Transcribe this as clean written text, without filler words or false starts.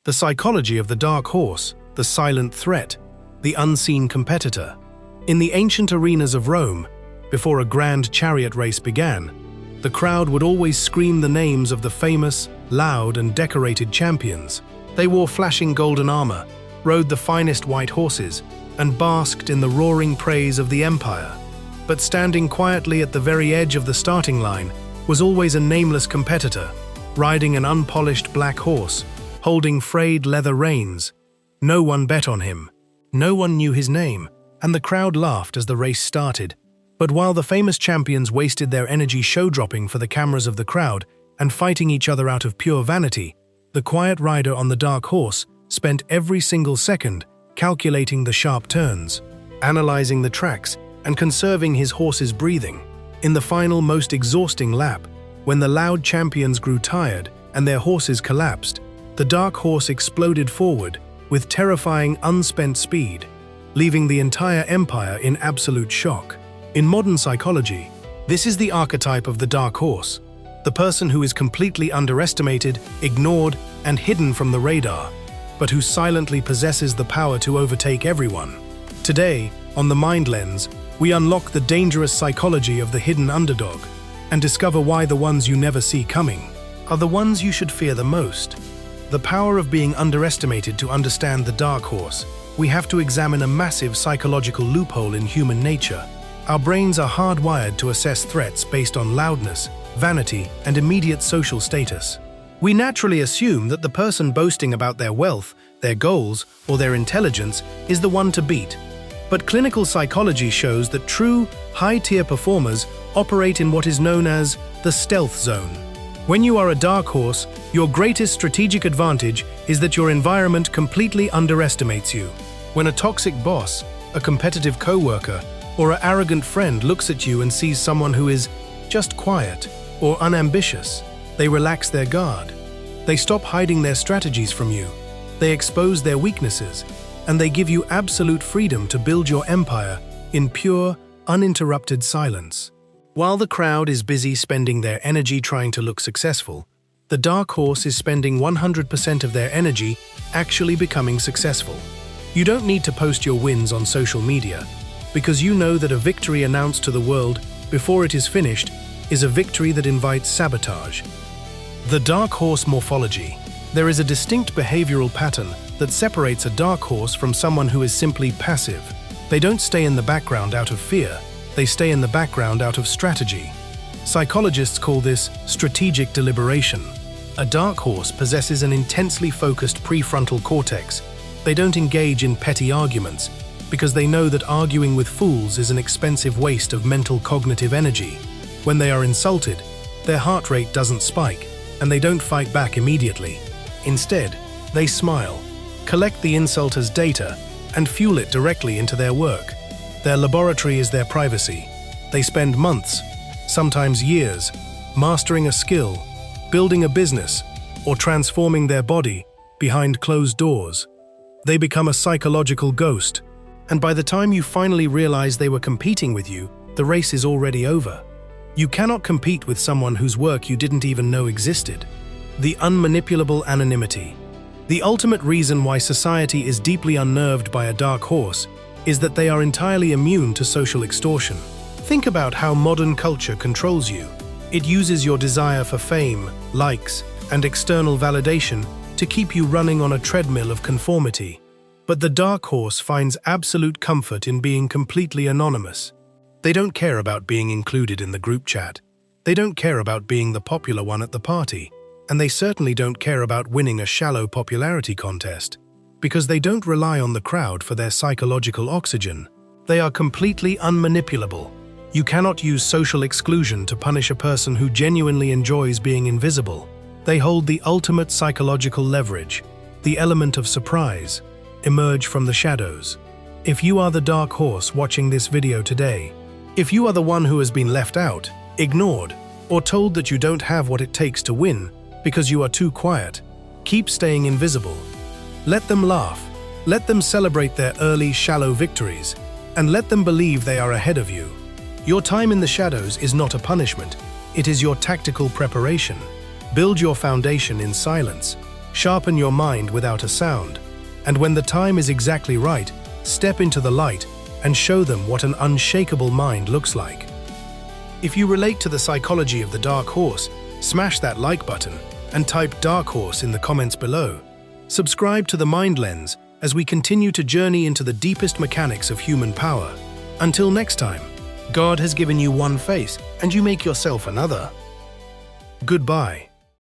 The psychology of the dark horse, the silent threat, the unseen competitor. In the ancient arenas of Rome, before a grand chariot race began, the crowd would always scream the names of the famous, loud and decorated champions. They wore flashing golden armor, rode the finest white horses, and basked in the roaring praise of the empire. But standing quietly at the very edge of the starting line was always a nameless competitor, riding an unpolished black horse, holding frayed leather reins. No one bet on him. No one knew his name, and the crowd laughed as the race started. But while the famous champions wasted their energy show-dropping for the cameras of the crowd and fighting each other out of pure vanity, the quiet rider on the dark horse spent every single second calculating the sharp turns, analyzing the tracks, and conserving his horse's breathing. In the final, most exhausting lap, when the loud champions grew tired and their horses collapsed, the dark horse exploded forward with terrifying unspent speed, leaving the entire empire in absolute shock. In modern psychology, this is the archetype of the dark horse, the person who is completely underestimated, ignored, and hidden from the radar, but who silently possesses the power to overtake everyone. Today, on The Mind Lens, we unlock the dangerous psychology of the hidden underdog and discover why the ones you never see coming are the ones you should fear the most. The power of being underestimated. To understand the dark horse, we have to examine a massive psychological loophole in human nature. Our brains are hardwired to assess threats based on loudness, vanity, and immediate social status. We naturally assume that the person boasting about their wealth, their goals, or their intelligence is the one to beat. But clinical psychology shows that true, high-tier performers operate in what is known as the stealth zone. When you are a dark horse, your greatest strategic advantage is that your environment completely underestimates you. When a toxic boss, a competitive co-worker, or an arrogant friend looks at you and sees someone who is just quiet or unambitious, they relax their guard. They stop hiding their strategies from you. They expose their weaknesses, and they give you absolute freedom to build your empire in pure, uninterrupted silence. While the crowd is busy spending their energy trying to look successful, the dark horse is spending 100% of their energy actually becoming successful. You don't need to post your wins on social media, because you know that a victory announced to the world before it is finished is a victory that invites sabotage. The dark horse morphology. There is a distinct behavioral pattern that separates a dark horse from someone who is simply passive. They don't stay in the background out of fear, they stay in the background out of strategy. Psychologists call this strategic deliberation. A dark horse possesses an intensely focused prefrontal cortex. They don't engage in petty arguments, because they know that arguing with fools is an expensive waste of mental cognitive energy. When they are insulted, their heart rate doesn't spike, and they don't fight back immediately. Instead, they smile, collect the insulter's data, and fuel it directly into their work. Their laboratory is their privacy. They spend months, sometimes years, mastering a skill, building a business, or transforming their body behind closed doors. They become a psychological ghost, and by the time you finally realize they were competing with you, the race is already over. You cannot compete with someone whose work you didn't even know existed. The unmanipulable anonymity. The ultimate reason why society is deeply unnerved by a dark horse is that they are entirely immune to social extortion. Think about how modern culture controls you. It uses your desire for fame, likes, and external validation to keep you running on a treadmill of conformity. But the dark horse finds absolute comfort in being completely anonymous. They don't care about being included in the group chat. They don't care about being the popular one at the party. And they certainly don't care about winning a shallow popularity contest. Because they don't rely on the crowd for their psychological oxygen. They are completely unmanipulable. You cannot use social exclusion to punish a person who genuinely enjoys being invisible. They hold the ultimate psychological leverage, the element of surprise, emerge from the shadows. If you are the dark horse watching this video today, if you are the one who has been left out, ignored, or told that you don't have what it takes to win because you are too quiet, keep staying invisible. Let them laugh, let them celebrate their early, shallow victories, and let them believe they are ahead of you. Your time in the shadows is not a punishment, it is your tactical preparation. Build your foundation in silence. Sharpen your mind without a sound. And when the time is exactly right, step into the light and show them what an unshakable mind looks like. If you relate to the psychology of the dark horse, smash that like button and type dark horse in the comments below. Subscribe to the Mind Lens as we continue to journey into the deepest mechanics of human power. Until next time, God has given you one face and you make yourself another. Goodbye.